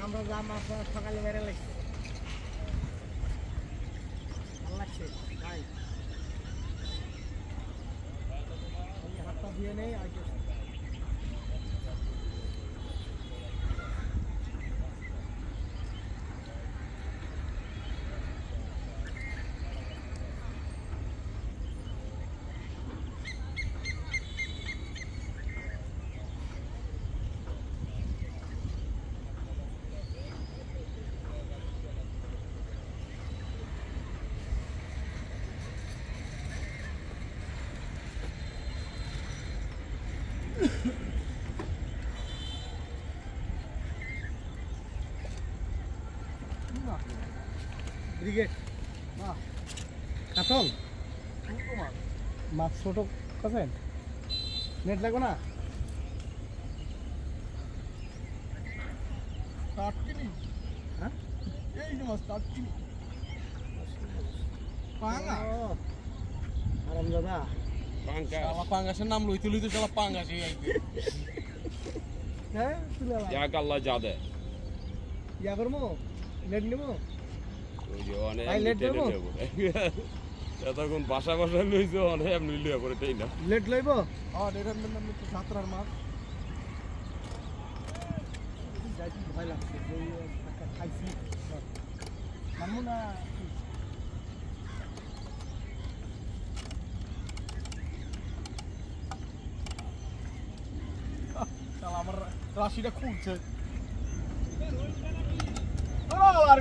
আমরা যা মাছ সকালে বেড়ে লাগছে ভালো লাগছে ভাই হাতটা দিয়ে নেই আগে ব্রিগেড বাহ কাতল মাছ ছোট কাছেন নেট লাগবে না হ্যাঁ এই যে মাছ আরাম দাদা পাঙ্গাসের নাম লইতে লইতে শালা পাঙ্গাস হ্যাঁ তুলে যাক আল্লাহ যা দেয় ইয়া করবো নেট নেবো ওই যে অনেক ভাই, লেট দেবো? এতক্ষণ বাসা বাসা লইছো অনেক এমনি লিয়া করে তাই না লেট লইব নেটের নাম তো যাত্রার মাছ যাইতে ভয় লাগছে খাইছি মানবো না আমার রাশিটা খুলছে আর